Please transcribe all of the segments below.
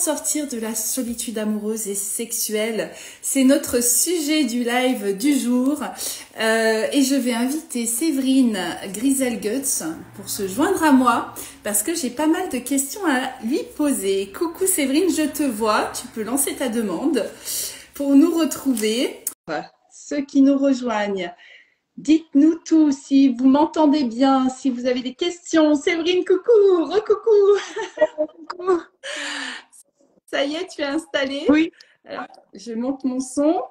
sortir de la solitude amoureuse et sexuelle? C'est notre sujet du live du jour. Et je vais inviter Séverine Griselguts pour se joindre à moi parce que j'ai pas mal de questions à lui poser. Coucou Séverine, je te vois. Tu peux lancer ta demande pour nous retrouver. Ceux qui nous rejoignent, dites-nous tout si vous m'entendez bien, si vous avez des questions. Séverine, coucou, re-coucou. Ça y est, tu es installée? Oui. Alors, je monte mon son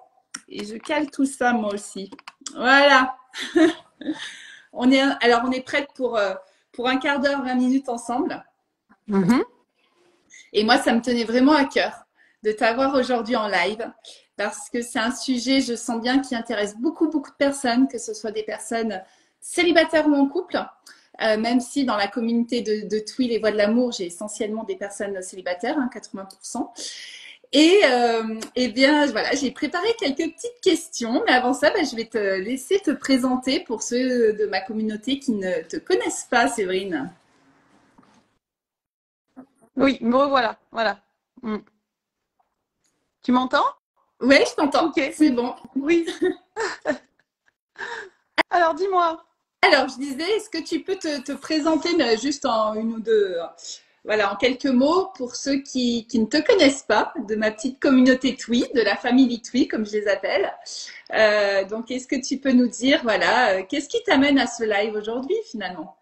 et je cale tout ça moi aussi. Voilà. On est prête pour un quart d'heure, 20 minutes ensemble. Et moi, ça me tenait vraiment à cœur de t'avoir aujourd'hui en live parce que c'est un sujet, je sens bien, qui intéresse beaucoup, beaucoup de personnes, que ce soit des personnes célibataires ou en couple. Même si dans la communauté de Twi, les voix de l'amour, j'ai essentiellement des personnes célibataires, 80%. Et bien, voilà, j'ai préparé quelques petites questions. Mais avant ça, je vais te laisser te présenter pour ceux de ma communauté qui ne te connaissent pas, Séverine. Oui, me revoilà. Voilà. Tu m'entends? Oui, je t'entends. Ok. C'est bon. Oui. Alors, dis-moi. Alors, je disais, est-ce que tu peux te présenter, mais juste en une ou deux, voilà, en quelques mots, pour ceux qui ne te connaissent pas, de ma petite communauté Twi, de la famille Twi, comme je les appelle. Donc, est-ce que tu peux nous dire, voilà, qu'est-ce qui t'amène à ce live aujourd'hui, finalement?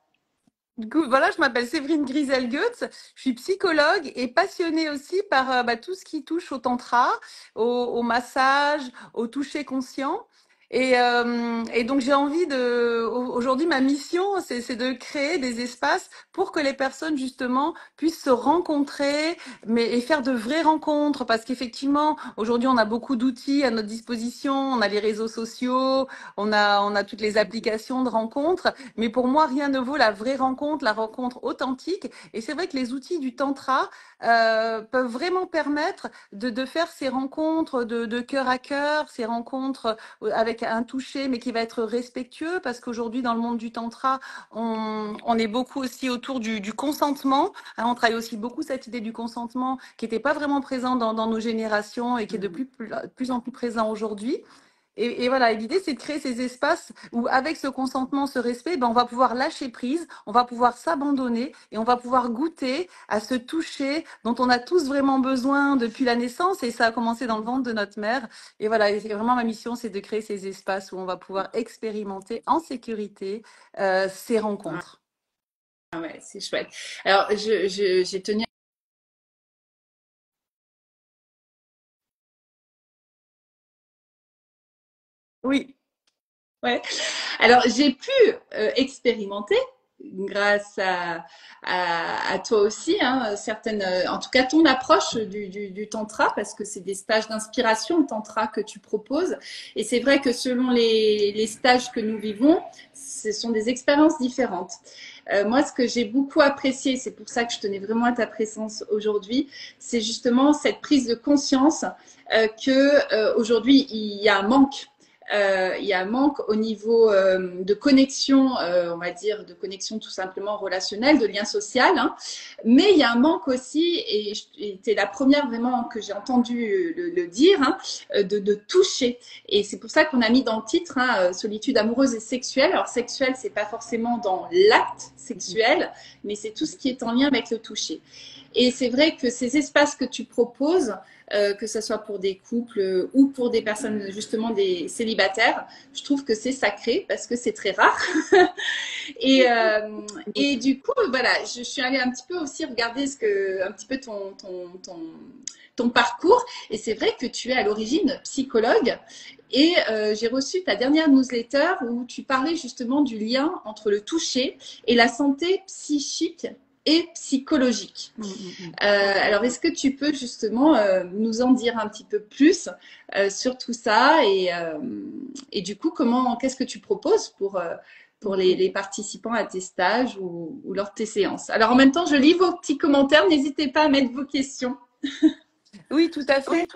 Du coup, voilà, je m'appelle Séverine Griselguts. Je suis psychologue et passionnée aussi par tout ce qui touche au tantra, au massage, au toucher conscient. Et donc, j'ai envie aujourd'hui, ma mission, c'est de créer des espaces pour que les personnes, justement, puissent se rencontrer, et faire de vraies rencontres. Parce qu'effectivement, aujourd'hui, on a beaucoup d'outils à notre disposition. On a les réseaux sociaux, on a toutes les applications de rencontres. Mais pour moi, rien ne vaut la vraie rencontre, la rencontre authentique. Et c'est vrai que les outils du tantra peuvent vraiment permettre de faire ces rencontres de cœur à cœur, ces rencontres avec un toucher, mais qui va être respectueux, parce qu'aujourd'hui, dans le monde du tantra, on est beaucoup aussi autour du consentement. Hein, on travaille aussi beaucoup cette idée du consentement qui n'était pas vraiment présent dans nos générations et qui est de plus en plus présent aujourd'hui. Et voilà, l'idée, c'est de créer ces espaces où, avec ce consentement, ce respect, on va pouvoir lâcher prise, on va pouvoir s'abandonner et on va pouvoir goûter à ce toucher dont on a tous vraiment besoin depuis la naissance. Et ça a commencé dans le ventre de notre mère. Et voilà, et vraiment, ma mission, c'est de créer ces espaces où on va pouvoir expérimenter en sécurité ces rencontres. Ah ouais, c'est chouette. Alors, j'ai tenu. Oui. Ouais. Alors, j'ai pu expérimenter grâce à toi aussi, hein, certaines, en tout cas ton approche du tantra, parce que c'est des stages d'inspiration tantra que tu proposes. Et c'est vrai que selon les stages que nous vivons, ce sont des expériences différentes. Moi, ce que j'ai beaucoup apprécié, c'est pour ça que je tenais vraiment à ta présence aujourd'hui, c'est justement cette prise de conscience que aujourd'hui il y a un manque. Il y a un manque au niveau de connexion, on va dire, de connexion tout simplement relationnelle, de lien social. Hein. Mais il y a un manque aussi, et tu es la première vraiment que j'ai entendu le dire, hein, de toucher. Et c'est pour ça qu'on a mis dans le titre hein, solitude amoureuse et sexuelle. Alors sexuelle, c'est pas forcément dans l'acte sexuel, mais c'est tout ce qui est en lien avec le toucher. Et c'est vrai que ces espaces que tu proposes, que ce soit pour des couples ou pour des personnes justement des célibataires, je trouve que c'est sacré parce que c'est très rare. et du coup, voilà, je suis allée un petit peu aussi regarder un petit peu ton parcours. Et c'est vrai que tu es à l'origine psychologue. Et j'ai reçu ta dernière newsletter où tu parlais justement du lien entre le toucher et la santé psychique et psychologique. Alors, est-ce que tu peux justement nous en dire un petit peu plus sur tout ça et du coup, qu'est-ce que tu proposes pour les participants à tes stages ou lors de tes séances? Alors, en même temps, je lis vos petits commentaires. N'hésitez pas à mettre vos questions. Oui, tout à fait.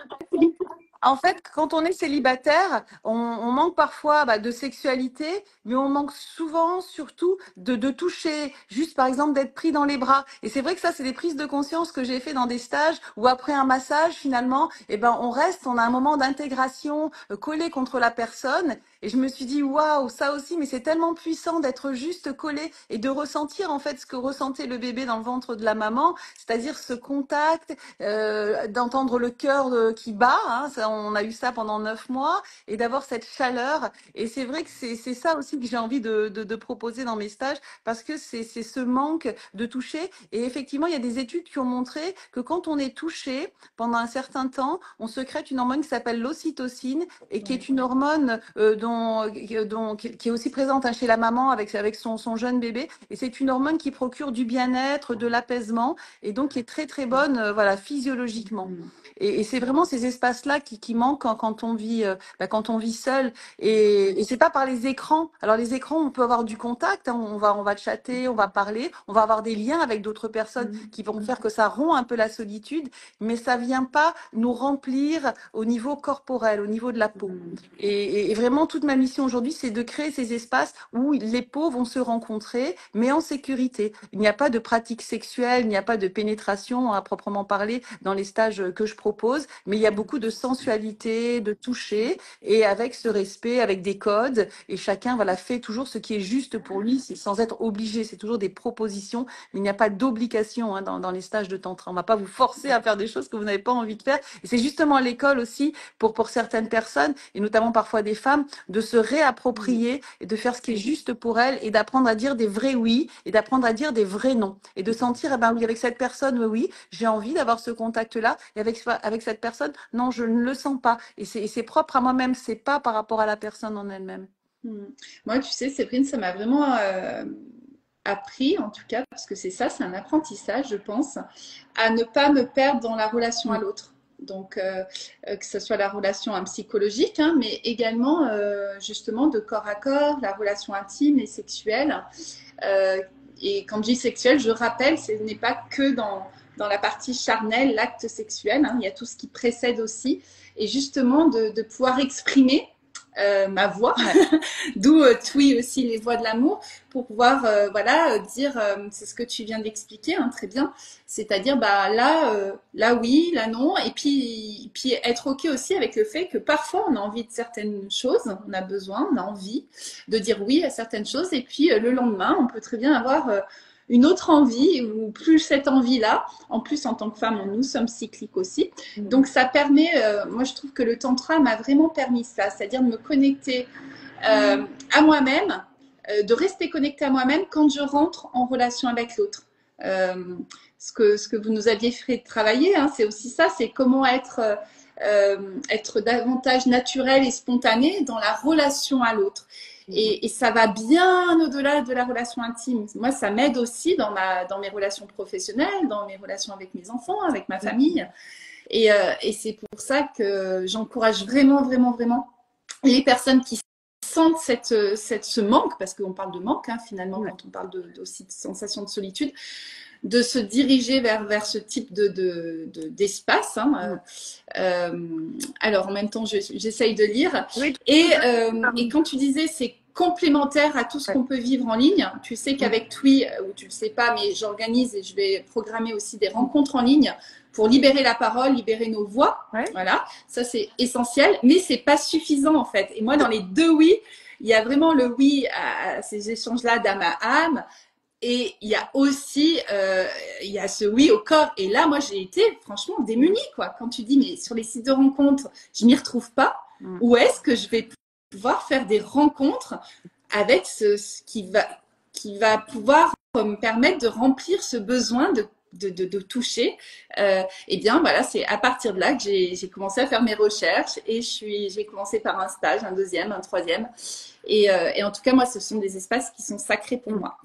En fait, quand on est célibataire, on manque parfois de sexualité, mais on manque souvent, surtout, de toucher, juste par exemple d'être pris dans les bras. Et c'est vrai que ça, c'est des prises de conscience que j'ai fait dans des stages où après un massage, finalement, eh ben, on reste, on a un moment d'intégration collé contre la personne. Et je me suis dit, waouh, ça aussi, mais c'est tellement puissant d'être juste collé et de ressentir en fait ce que ressentait le bébé dans le ventre de la maman, c'est-à-dire ce contact, d'entendre le cœur qui bat, hein, ça, on a eu ça pendant 9 mois, et d'avoir cette chaleur. Et c'est vrai que c'est ça aussi que j'ai envie de proposer dans mes stages, parce que c'est ce manque de toucher. Et effectivement, il y a des études qui ont montré que quand on est touché pendant un certain temps, on sécrète une hormone qui s'appelle l'ocytocine, et qui est une hormone qui est aussi présente chez la maman avec son jeune bébé. Et c'est une hormone qui procure du bien-être, de l'apaisement, et donc qui est très très bonne, voilà, physiologiquement. Et c'est vraiment ces espaces-là qui manquent quand quand on vit seul. Et c'est pas par les écrans. Alors les écrans, on peut avoir du contact, hein, on va chatter, on va parler, on va avoir des liens avec d'autres personnes qui vont faire que ça rompt un peu la solitude, mais ça vient pas nous remplir au niveau corporel, au niveau de la peau. Et vraiment, toute ma mission aujourd'hui, c'est de créer ces espaces où les peaux vont se rencontrer, mais en sécurité. Il n'y a pas de pratique sexuelle, il n'y a pas de pénétration à proprement parler dans les stages que je propose, mais il y a beaucoup de sensualité, de toucher, et avec ce respect, avec des codes, et chacun voilà, fait toujours ce qui est juste pour lui, sans être obligé. C'est toujours des propositions, mais il n'y a pas d'obligation, hein, dans les stages de tantra. On ne va pas vous forcer à faire des choses que vous n'avez pas envie de faire. Et c'est justement à l'école aussi, pour certaines personnes, et notamment parfois des femmes, de se réapproprier et de faire ce qui est juste pour elles, et d'apprendre à dire des vrais oui, et d'apprendre à dire des vrais non, et de sentir, eh ben oui, avec cette personne, oui, j'ai envie d'avoir ce contact-là, et avec cette personne, non, je ne le sens pas. Et c'est propre à moi-même, c'est pas par rapport à la personne en elle-même. Moi, tu sais, Séverine, ça m'a vraiment appris, en tout cas, parce que c'est ça, c'est un apprentissage, je pense, à ne pas me perdre dans la relation à l'autre. Donc, que ce soit la relation psychologique, hein, mais également justement de corps à corps, la relation intime et sexuelle. Euh, et quand je dis sexuelle, je rappelle, ce n'est pas que dans la partie charnelle, l'acte sexuel, hein, il y a tout ce qui précède aussi. Et justement, de pouvoir exprimer ma voix, d'où Twi aussi les voix de l'amour, pour pouvoir voilà dire, c'est ce que tu viens d'expliquer, hein, très bien, c'est-à-dire là oui, là non, et puis être ok aussi avec le fait que parfois on a envie de certaines choses, on a besoin, on a envie de dire oui à certaines choses, et puis le lendemain on peut très bien avoir une autre envie ou plus cette envie-là. En plus, en tant que femme, nous sommes cycliques aussi. Donc, ça permet, moi je trouve que le tantra m'a vraiment permis ça, c'est-à-dire de me connecter à moi-même, de rester connectée à moi-même quand je rentre en relation avec l'autre. Ce que vous nous aviez fait travailler, hein, c'est aussi ça, c'est comment être davantage naturel et spontané dans la relation à l'autre. Et ça va bien au-delà de la relation intime. Moi, ça m'aide aussi dans mes relations professionnelles, dans mes relations avec mes enfants, avec ma famille. Et c'est pour ça que j'encourage vraiment, vraiment, vraiment les personnes qui sentent ce manque, parce qu'on parle de manque, hein, finalement, quand on parle aussi de sensation de solitude, de se diriger vers ce type d'espace. Hein. Alors, en même temps, j'essaye de lire. Oui, et quand tu disais, c'est complémentaire à tout ce qu'on peut vivre en ligne. Tu sais qu'avec Twi, ou tu le sais pas, mais j'organise et je vais programmer aussi des rencontres en ligne pour libérer la parole, libérer nos voix. Voilà, ça c'est essentiel, mais c'est pas suffisant en fait. Et moi, dans les deux oui, il y a vraiment le oui à ces échanges-là d'âme à âme. Et il y a aussi il y a ce oui au corps. Et là, moi, j'ai été franchement démunie, quoi. Quand tu dis, mais sur les sites de rencontres, je m'y retrouve pas. Où est-ce que je vais pouvoir faire des rencontres avec ce qui va pouvoir me permettre de remplir ce besoin de toucher. Et bien voilà, c'est à partir de là que j'ai commencé à faire mes recherches et j'ai commencé par un stage, un deuxième, un troisième. Et en tout cas, moi, ce sont des espaces qui sont sacrés pour moi.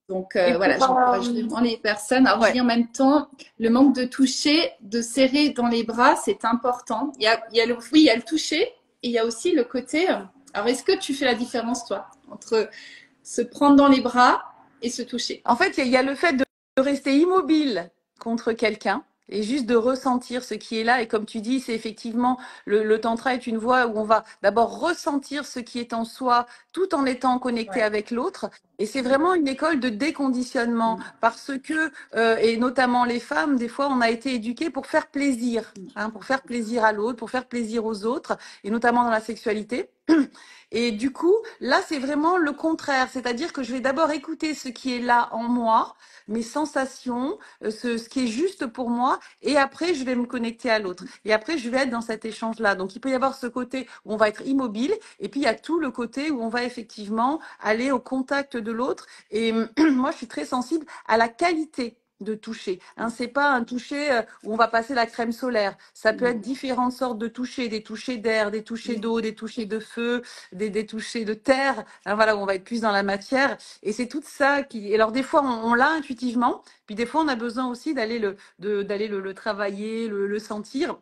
Donc voilà, j'encourage vraiment les personnes. Alors je dis en même temps, le manque de toucher, de serrer dans les bras, c'est important. Il y a le toucher et il y a aussi le côté. Alors est-ce que tu fais la différence toi entre se prendre dans les bras et se toucher? En fait, il y a le fait de rester immobile contre quelqu'un. et juste de ressentir ce qui est là. Et comme tu dis, c'est effectivement, le tantra est une voie où on va d'abord ressentir ce qui est en soi tout en étant connecté Ouais. avec l'autre. Et c'est vraiment une école de déconditionnement parce que, et notamment les femmes, des fois, on a été éduquées pour faire plaisir, hein, pour faire plaisir à l'autre, pour faire plaisir aux autres, et notamment dans la sexualité. Et du coup, là, c'est vraiment le contraire. C'est-à-dire que je vais d'abord écouter ce qui est là en moi, mes sensations, ce qui est juste pour moi, et après, je vais me connecter à l'autre. Et après, je vais être dans cet échange-là. Donc, il peut y avoir ce côté où on va être immobile, et puis il y a tout le côté où on va effectivement aller au contact de l'autre. Et moi, je suis très sensible à la qualité de toucher. Hein, c'est pas un toucher où on va passer la crème solaire. Ça peut être différentes sortes de touchés, des touchés d'air, des touchés d'eau, des touchés de feu, des touchés de terre. Hein, voilà, où on va être plus dans la matière. Et c'est tout ça qui. Alors des fois, on l'a intuitivement, puis des fois, on a besoin aussi d'aller le travailler, le sentir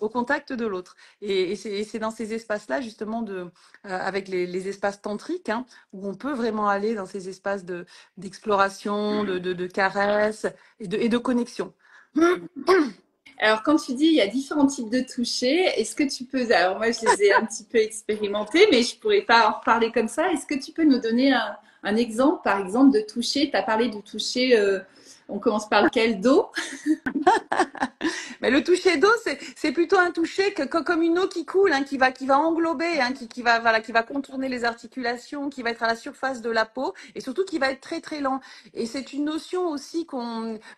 au contact de l'autre. Et c'est dans ces espaces-là justement avec les espaces tantriques, hein, où on peut vraiment aller dans ces espaces d'exploration, de caresse et de connexion. Alors, quand tu dis il y a différents types de toucher, est-ce que tu peux, alors moi je les ai un petit peu expérimentés, mais je pourrais pas en reparler comme ça. Est-ce que tu peux nous donner un exemple, par exemple, de toucher? Tu as parlé du toucher, on commence par lequel? Dos? Mais le toucher d'eau, c'est plutôt un toucher comme une eau qui coule, hein, qui va englober, hein, voilà, qui va contourner les articulations, qui va être à la surface de la peau et surtout qui va être très très lent. Et c'est une notion aussi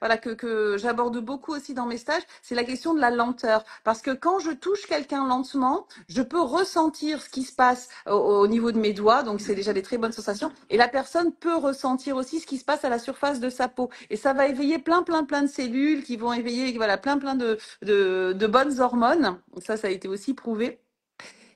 voilà, que j'aborde beaucoup aussi dans mes stages, c'est la question de la lenteur. Parce que quand je touche quelqu'un lentement, je peux ressentir ce qui se passe au niveau de mes doigts, donc c'est déjà des très bonnes sensations. Et la personne peut ressentir aussi ce qui se passe à la surface de sa peau. Et ça va éveiller plein de cellules qui vont éveiller, voilà, plein de bonnes hormones. Ça a été aussi prouvé.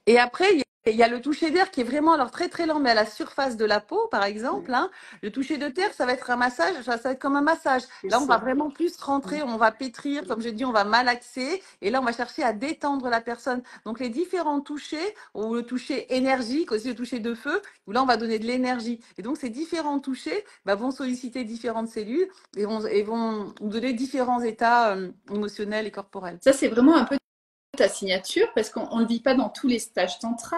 Et après, il y a le toucher d'air qui est vraiment alors très très lent, mais à la surface de la peau, par exemple. Hein. Le toucher de terre, ça va être un massage, ça va être comme un massage. Je Là, on va sais. vraiment plus rentrer, on va pétrir, comme je dis, on va malaxer. Et là, on va chercher à détendre la personne. Donc, les différents touchers, ou le toucher énergique, aussi le toucher de feu, où là, on va donner de l'énergie. Et donc, ces différents touchers vont solliciter différentes cellules et vont nous donner différents états émotionnels et corporels. Ça, c'est vraiment un peu ta signature parce qu'on ne le vit pas dans tous les stages tantra.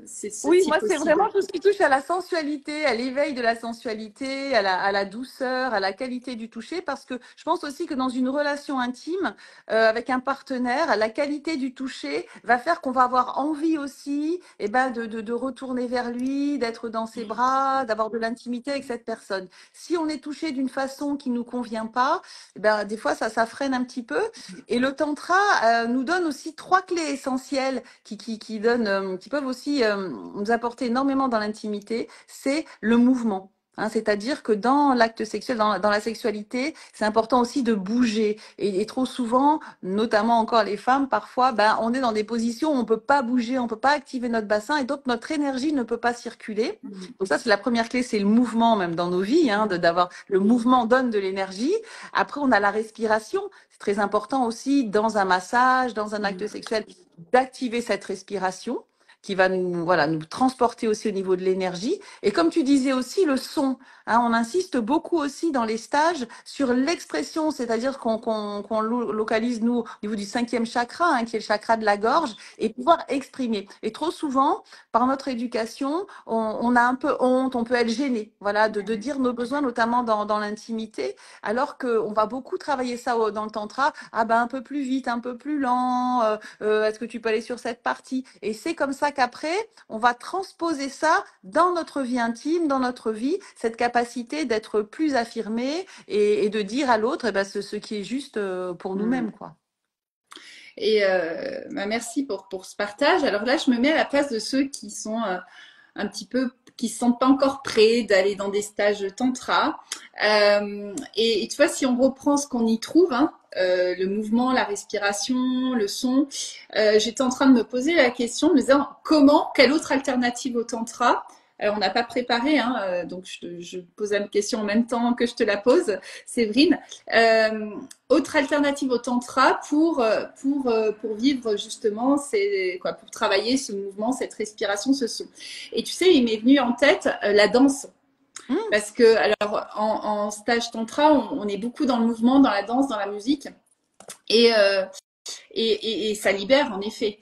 C'est ce Oui, moi, type c'est aussi de. vraiment tout ce qui touche à la sensualité, à l'éveil de la sensualité, à la douceur, à la qualité du toucher, parce que je pense aussi que dans une relation intime avec un partenaire, la qualité du toucher va faire qu'on va avoir envie aussi de retourner vers lui, d'être dans ses bras, d'avoir de l'intimité avec cette personne. Si on est touché d'une façon qui ne nous convient pas, des fois, ça freine un petit peu. Et le tantra nous donne aussi trois clés essentielles qui peuvent aussi nous apporter énormément dans l'intimité, c'est le mouvement. Hein, c'est-à-dire que dans l'acte sexuel, dans la sexualité, c'est important aussi de bouger. Et trop souvent, notamment encore les femmes, parfois, on est dans des positions où on peut pas bouger, on peut pas activer notre bassin, et donc notre énergie ne peut pas circuler. Donc ça, c'est la première clé, c'est le mouvement même dans nos vies, hein, d'avoir le mouvement donne de l'énergie. Après, on a la respiration. C'est très important aussi dans un massage, dans un acte sexuel, d'activer cette respiration qui va nous transporter aussi au niveau de l'énergie. Et comme tu disais aussi, le son. Hein, on insiste beaucoup aussi dans les stages sur l'expression, c'est-à-dire qu'on localise, nous, au niveau du cinquième chakra, hein, qui est le chakra de la gorge, et pouvoir exprimer. Et trop souvent, par notre éducation, on a un peu honte, on peut être gêné, voilà, de dire nos besoins, notamment dans l'intimité, alors qu'on va beaucoup travailler ça dans le tantra, un peu plus vite, un peu plus lent, est-ce que tu peux aller sur cette partie? Et c'est comme ça qu'après, on va transposer ça dans notre vie intime, dans notre vie, cette capacité d'être plus affirmé et de dire à l'autre ce qui est juste pour nous-mêmes, quoi. Et merci pour ce partage. Alors là, je me mets à la place de ceux qui sont un petit peu, qui ne se sentent pas encore prêts d'aller dans des stages tantra. Et tu vois, si on reprend ce qu'on y trouve, hein, le mouvement, la respiration, le son, j'étais en train de me poser la question, de me disant quelle autre alternative au tantra? Alors, on n'a pas préparé, hein, donc je pose la question en même temps que je te la pose, Séverine. Autre alternative au tantra pour vivre justement, pour travailler ce mouvement, cette respiration, ce son. Et tu sais, il m'est venu en tête la danse. Parce que, alors, en stage tantra, on est beaucoup dans le mouvement, dans la danse, dans la musique. Et, euh, et ça libère en effet.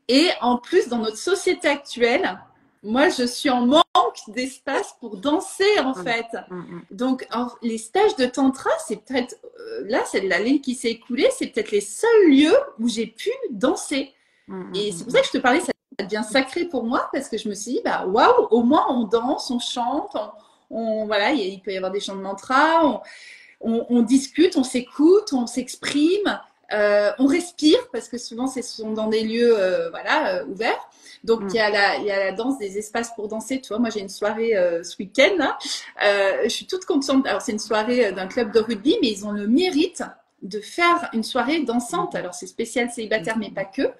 Et en plus, dans notre société actuelle, moi, je suis en manque d'espace pour danser, en fait. Donc, les stages de tantra, c'est peut-être, là, c'est la ligne qui s'est écoulée, c'est peut-être les seuls lieux où j'ai pu danser. Et c'est pour ça que je te parlais, ça devient sacré pour moi, parce que je me suis dit, bah, waouh, au moins on danse, on chante, voilà, il peut y avoir des chants de mantra, on discute, on s'écoute, on s'exprime, on respire parce que souvent ce sont dans des lieux voilà, ouverts. Donc il y a la danse, des espaces pour danser. Tu vois, moi j'ai une soirée ce week-end là. Je suis toute contente. Alors c'est une soirée d'un club de rugby, mais ils ont le mérite de faire une soirée dansante. Alors c'est spécial célibataire, mais pas que.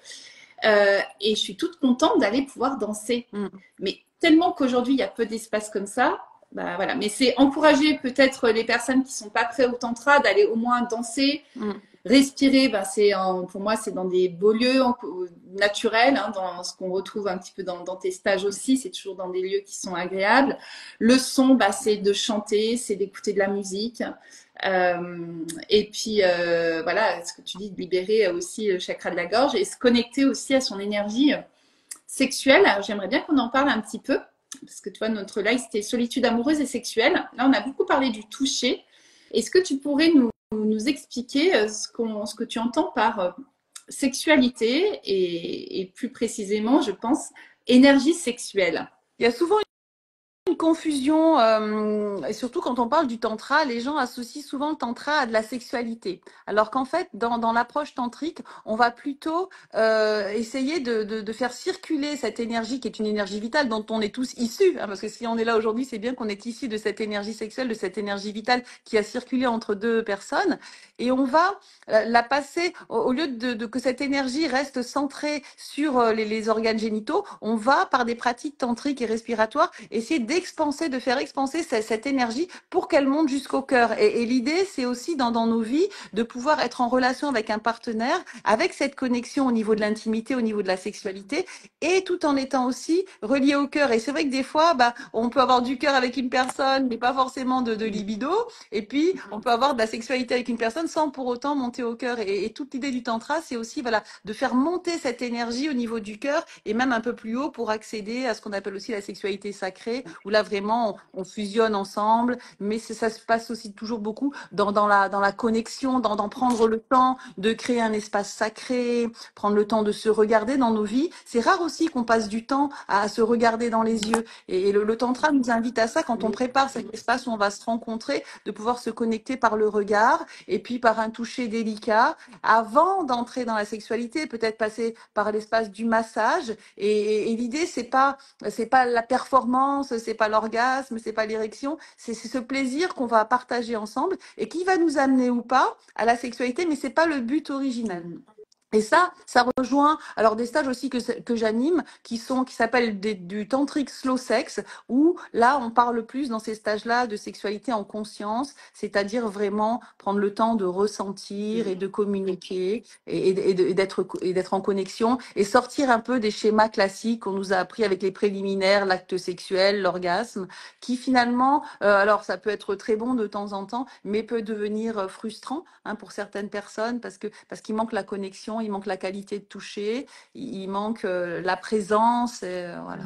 Et je suis toute contente d'aller pouvoir danser. Mais tellement qu'aujourd'hui il y a peu d'espaces comme ça. Bah, voilà. Mais c'est encourager peut-être les personnes qui sont pas prêtes au tantra d'aller au moins danser, respirer. Bah, pour moi, c'est dans des beaux lieux naturels, hein, dans ce qu'on retrouve un petit peu dans tes stages aussi. C'est toujours dans des lieux qui sont agréables. Le son, bah, c'est de chanter, c'est d'écouter de la musique. Et puis voilà, ce que tu dis, de libérer aussi le chakra de la gorge et se connecter aussi à son énergie sexuelle. Alors, j'aimerais bien qu'on en parle un petit peu. Parce que tu vois, notre live, c'était solitude amoureuse et sexuelle. Là, on a beaucoup parlé du toucher. Est-ce que tu pourrais nous expliquer ce que tu entends par sexualité et plus précisément, je pense, énergie sexuelle? Il y a souvent une confusion, et surtout quand on parle du tantra, les gens associent souvent le tantra à de la sexualité. Alors qu'en fait, dans l'approche tantrique, on va plutôt essayer de faire circuler cette énergie qui est une énergie vitale dont on est tous issus. Hein, parce que si on est là aujourd'hui, c'est bien qu'on est issus de cette énergie sexuelle, de cette énergie vitale qui a circulé entre deux personnes. Et on va la passer, au lieu que cette énergie reste centrée sur les organes génitaux, on va, par des pratiques tantriques et respiratoires, essayer de faire expanser cette énergie pour qu'elle monte jusqu'au cœur. Et l'idée, c'est aussi dans nos vies de pouvoir être en relation avec un partenaire, avec cette connexion au niveau de l'intimité, au niveau de la sexualité, et tout en étant aussi relié au cœur. Et c'est vrai que des fois, bah, on peut avoir du cœur avec une personne, mais pas forcément de libido. Et puis, on peut avoir de la sexualité avec une personne sans pour autant monter au cœur. Et toute l'idée du tantra, c'est aussi voilà, de faire monter cette énergie au niveau du cœur et même un peu plus haut pour accéder à ce qu'on appelle aussi la sexualité sacrée, où là vraiment on fusionne ensemble, mais ça se passe aussi toujours beaucoup dans la connexion, dans prendre le temps de créer un espace sacré, prendre le temps de se regarder dans nos vies. C'est rare aussi qu'on passe du temps à se regarder dans les yeux. Et le tantra nous invite à ça quand on prépare cet espace où on va se rencontrer, de pouvoir se connecter par le regard et puis par un toucher délicat avant d'entrer dans la sexualité, peut-être passer par l'espace du massage. Et l'idée, c'est pas la performance, c'est pas l'orgasme, c'est pas l'érection, c'est ce plaisir qu'on va partager ensemble et qui va nous amener ou pas à la sexualité, mais c'est pas le but original. Et ça rejoint alors des stages aussi que j'anime qui s'appellent du tantric slow sex, où là on parle plus dans ces stages-là de sexualité en conscience, c'est-à-dire vraiment prendre le temps de ressentir et de communiquer et d'être en connexion et sortir un peu des schémas classiques qu'on nous a appris avec les préliminaires, l'acte sexuel, l'orgasme, qui finalement, alors ça peut être très bon de temps en temps, mais peut devenir frustrant, hein, pour certaines personnes parce qu'il manque la connexion, il manque la qualité de toucher, il manque la présence, voilà.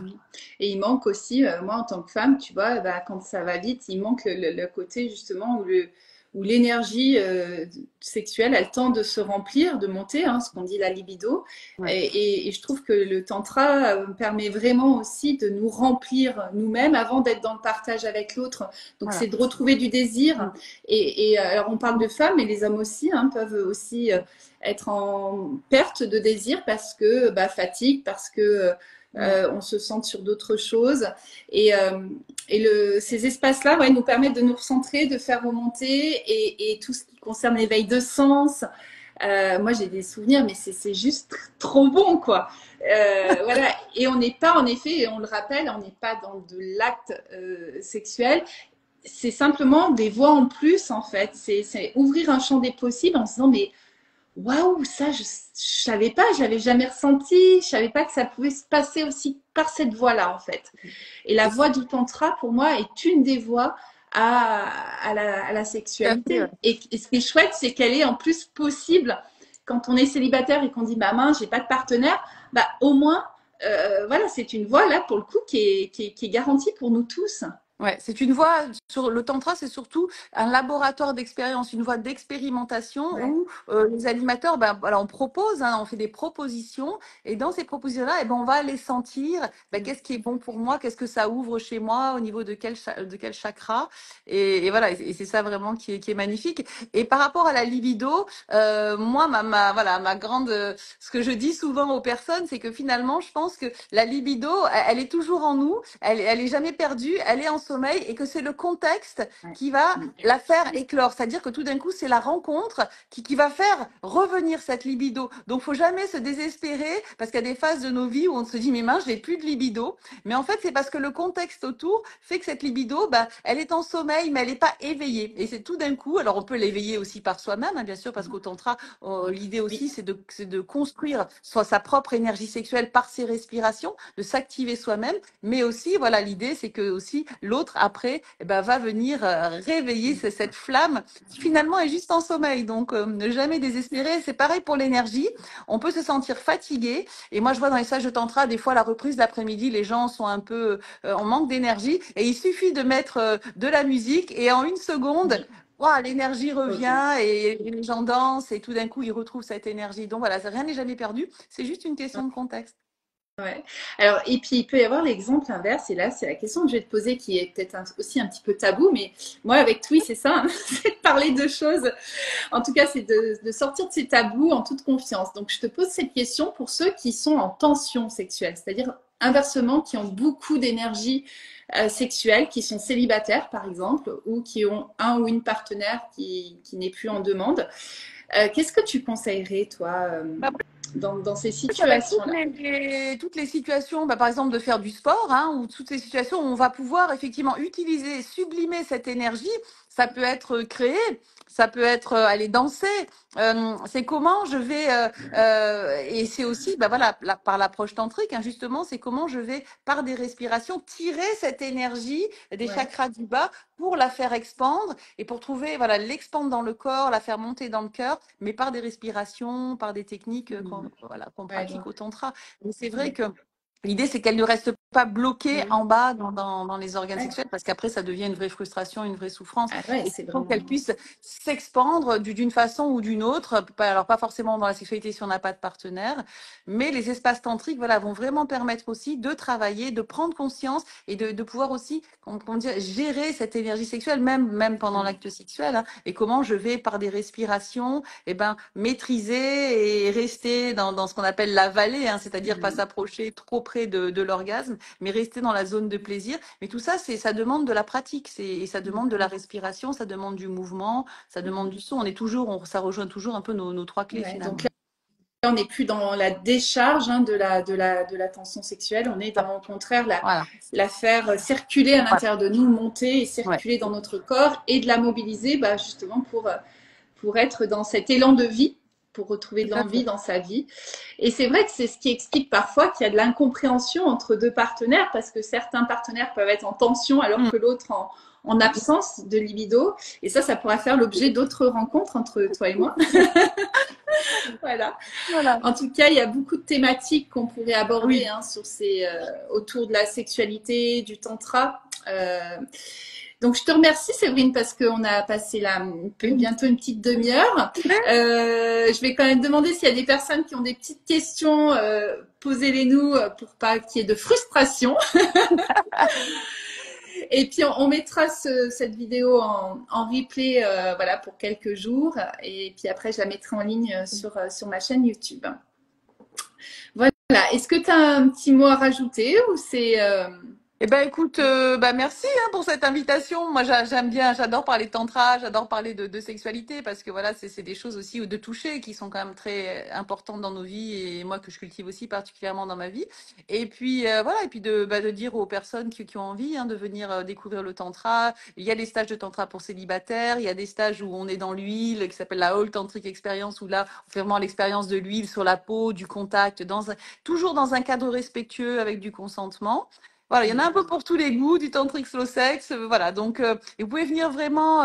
Et il manque aussi, moi en tant que femme, tu vois, bah, quand ça va vite, il manque le côté justement où l'énergie sexuelle, elle tend de se remplir, de monter, hein, ce qu'on dit la libido. Ouais. Et je trouve que le tantra permet vraiment aussi de nous remplir nous-mêmes avant d'être dans le partage avec l'autre. Donc Voilà. c'est de retrouver du désir. Et alors on parle de femmes, mais les hommes aussi hein, peuvent aussi être en perte de désir parce que fatigue, parce que on se centre sur d'autres choses. Et ces espaces-là ouais, nous permettent de nous recentrer, de faire remonter et tout ce qui concerne l'éveil de sens. Moi, j'ai des souvenirs, mais c'est juste trop bon, quoi. Voilà. Et on n'est pas, en effet, et on le rappelle, on n'est pas dans de l'acte sexuel. C'est simplement des voies en plus, en fait. C'est ouvrir un champ des possibles en se disant, mais waouh, ça, je savais pas, je l'avais jamais ressenti, je savais pas que ça pouvait se passer aussi par cette voie-là, en fait. Et la voie du tantra, pour moi, est une des voies à la Tout à fait, ouais. sexualité. Et ce qui est chouette, c'est qu'elle est en plus possible quand on est célibataire et qu'on dit bah mince, j'ai pas de partenaire, bah au moins voilà, c'est une voie là pour le coup qui est garantie pour nous tous. Ouais, c'est une voie sur le tantra, c'est surtout un laboratoire d'expérience, une voie d'expérimentation Ouais. où les animateurs, ben, voilà, on propose, hein, on fait des propositions et dans ces propositions-là, eh ben, on va aller sentir ben, Mm. qu'est-ce qui est bon pour moi, qu'est-ce que ça ouvre chez moi, au niveau de quel chakra et voilà, et c'est ça vraiment qui est magnifique. Et par rapport à la libido, moi, voilà, ma grande, ce que je dis souvent aux personnes, c'est que finalement, je pense que la libido, elle est toujours en nous, elle est jamais perdue, elle est en sommeil et que c'est le contexte Ouais. qui va Mm. la faire éclore. C'est-à-dire que tout d'un coup, c'est la rencontre qui va faire revenir cette libido. Donc, faut jamais se désespérer parce qu'il y a des phases de nos vies où on se dit, mais mince, j'ai plus de libido. Mais en fait, c'est parce que le contexte autour fait que cette libido, bah, elle est en sommeil, mais elle n'est pas éveillée. Et c'est tout d'un coup, alors on peut l'éveiller aussi par soi-même, hein, bien sûr, parce qu'au tantra, l'idée aussi, Oui. c'est de construire soit sa propre énergie sexuelle par ses respirations, de s'activer soi-même, mais aussi, voilà, l'idée, c'est que aussi l'autre après, eh ben, va venir réveiller cette flamme qui finalement est juste en sommeil. Donc, ne jamais désespérer. C'est pareil pour l'énergie. On peut se sentir fatigué. Et moi, je vois dans les stages de tantra, des fois, la reprise d'après-midi, les gens sont un peu en manque d'énergie. Et il suffit de mettre de la musique et en une seconde, Oui. wow, l'énergie Ok. revient et les gens dansent et tout d'un coup, ils retrouvent cette énergie. Donc voilà, rien n'est jamais perdu. C'est juste une question de contexte. Ouais. Alors, et puis il peut y avoir l'exemple inverse, et là, c'est la question que je vais te poser qui est peut-être aussi un petit peu tabou, mais moi, avec Twi, c'est ça, hein, c'est de parler de choses. En tout cas, c'est de sortir de ces tabous en toute confiance. Donc, je te pose cette question pour ceux qui sont en tension sexuelle, c'est-à-dire inversement, qui ont beaucoup d'énergie sexuelle, qui sont célibataires, par exemple, ou qui ont un ou une partenaire qui n'est plus en demande. Qu'est-ce que tu conseillerais, toi, dans ces Ça va être situations-là? toutes les situations, bah, par exemple de faire du sport, hein, ou toutes ces situations où on va pouvoir effectivement utiliser, sublimer cette énergie. Ça peut être créer, ça peut être aller danser. C'est comment je vais, et c'est aussi, bah, voilà, par l'approche tantrique, hein, justement, c'est comment je vais, par des respirations, tirer cette énergie des Ouais. chakras du bas pour la faire expandre et pour trouver, voilà, l'expandre dans le corps, la faire monter dans le cœur, mais par des respirations, par des techniques Mmh. voilà, qu'on Ouais, pratique donc, au tantra. Mais c'est vrai ouais. que l'idée, c'est qu'elle ne reste pas bloquée Mmh. en bas dans les organes Ouais. sexuels, parce qu'après, ça devient une vraie frustration, une vraie souffrance. Ah ouais, Et c'est il faut qu'elle vraiment. puisse s'expandre d'une façon ou d'une autre. Alors, pas forcément dans la sexualité si on n'a pas de partenaire, mais les espaces tantriques, voilà, vont vraiment permettre aussi de travailler, de prendre conscience et de pouvoir aussi, comment dire, gérer cette énergie sexuelle, même pendant Mmh. l'acte sexuel, hein, et comment je vais, par des respirations, eh ben, maîtriser et rester dans ce qu'on appelle la vallée, hein, c'est-à-dire pas Mmh. s'approcher trop près de l'orgasme, mais rester dans la zone de plaisir. Mais tout ça, ça demande de la pratique, et ça demande de la respiration, ça demande du mouvement, ça demande du son. Ça rejoint toujours un peu nos trois clés Ouais, donc finalement. là, on n'est plus dans la décharge hein, de la tension sexuelle, on est dans au contraire Voilà. la faire circuler à Voilà. l'intérieur de nous, monter et Ouais. circuler dans notre corps et de la mobiliser bah, justement pour être dans cet élan de vie, pour retrouver de Tout à l'envie fait. dans sa vie. Et c'est vrai que c'est ce qui explique parfois qu'il y a de l'incompréhension entre deux partenaires, parce que certains partenaires peuvent être en tension alors Mm. que l'autre en absence de libido. Et ça pourrait faire l'objet d'autres rencontres entre toi et moi. Voilà. Voilà. En tout cas, il y a beaucoup de thématiques qu'on pourrait aborder Oui. hein, autour de la sexualité, du tantra. Donc, je te remercie, Séverine, parce qu'on a passé là bientôt une petite demi-heure. Je vais quand même demander s'il y a des personnes qui ont des petites questions, posez-les-nous pour pas qu'il y ait de frustration. Et puis, on mettra cette vidéo en replay voilà, pour quelques jours. Et puis après, je la mettrai en ligne sur ma chaîne YouTube. Voilà. Est-ce que tu as un petit mot à rajouter ou c'est Eh ben écoute, bah merci hein, pour cette invitation. Moi j'aime bien, j'adore parler tantra, j'adore parler de sexualité parce que voilà c'est des choses aussi ou de toucher qui sont quand même très importantes dans nos vies et moi que je cultive aussi particulièrement dans ma vie. Et puis voilà et puis de dire aux personnes qui ont envie hein, de venir découvrir le tantra. Il y a des stages de tantra pour célibataires, il y a des stages où on est dans l'huile qui s'appelle la Whole Tantric Experience où là on fait vraiment l'expérience de l'huile sur la peau, du contact, toujours dans un cadre respectueux avec du consentement. Voilà, il y en a un peu pour tous les goûts, du tantrique slow sex, voilà. Donc, et vous pouvez venir vraiment,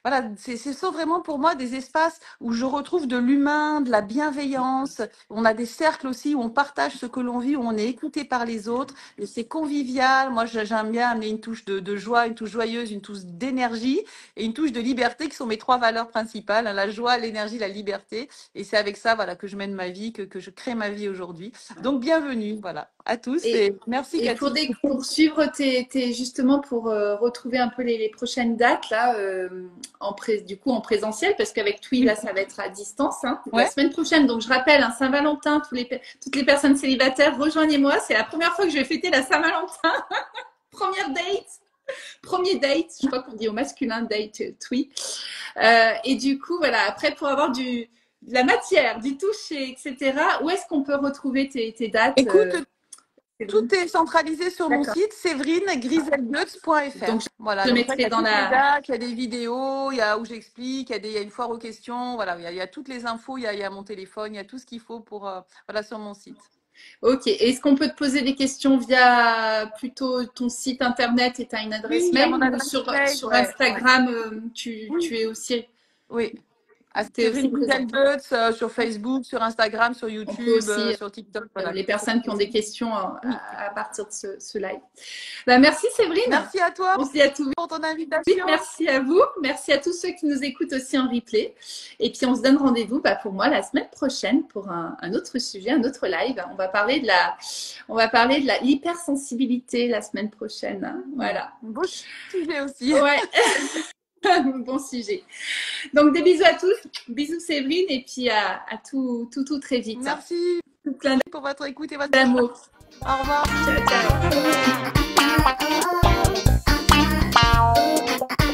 voilà, ce sont vraiment pour moi des espaces où je retrouve de l'humain, de la bienveillance. On a des cercles aussi où on partage ce que l'on vit, où on est écouté par les autres. Et c'est convivial. Moi, j'aime bien amener une touche de joie, une touche joyeuse, une touche d'énergie et une touche de liberté qui sont mes trois valeurs principales, hein, la joie, l'énergie, la liberté. Et c'est avec ça, voilà, que je mène ma vie, que je crée ma vie aujourd'hui. Donc, bienvenue, voilà, à tous Et, et merci et Cathy. pour suivre justement pour retrouver un peu les prochaines dates là, du coup en présentiel, parce qu'avec TWI Oui. là ça va être à distance, hein, la Ouais. semaine prochaine. Donc je rappelle, hein, Saint-Valentin, toutes les personnes célibataires, rejoignez-moi. C'est la première fois que je vais fêter la Saint-Valentin. Premier date, je crois qu'on dit au masculin date TWI. Et du coup voilà, après pour avoir de la matière, du toucher, etc. Où est-ce qu'on peut retrouver tes dates Écoute, Séverine? tout est centralisé sur mon D'accord. site séverinegriselguts.fr. Donc, Voilà, je donc là, il y mettrai a dans toutes les la. dates, il y a des vidéos, il y a où j'explique, il y a une foire aux questions, voilà, il y a toutes les infos, il y a mon téléphone, il y a tout ce qu'il faut pour, voilà, sur mon site. Ok. Est-ce qu'on peut te poser des questions via plutôt ton site internet et tu as une Oui, adresse il y a mail mon ou adresse mail, sur ouais, ouais. Instagram, Oui, tu es aussi, oui. À t'es aussi Séverine présente? Griselguts, sur Facebook, sur Instagram, sur On peut YouTube, aussi, sur TikTok, voilà. les personnes qui ont des questions Oui. à partir de ce live. Bah, merci Séverine. Merci à toi On se dit à tout pour ton vite. invitation. Merci à vous. Merci à tous ceux qui nous écoutent aussi en replay. Et puis on se donne rendez-vous pour moi la semaine prochaine pour un autre sujet, un autre live. On va parler de la hypersensibilité la semaine prochaine. Voilà. Un beau sujet aussi. Ouais. Bon sujet. Donc des bisous à tous. Bisous Séverine et puis à tout très vite. Merci Tout plein pour votre écoute et votre d'amour. Au revoir. Ciao, ciao.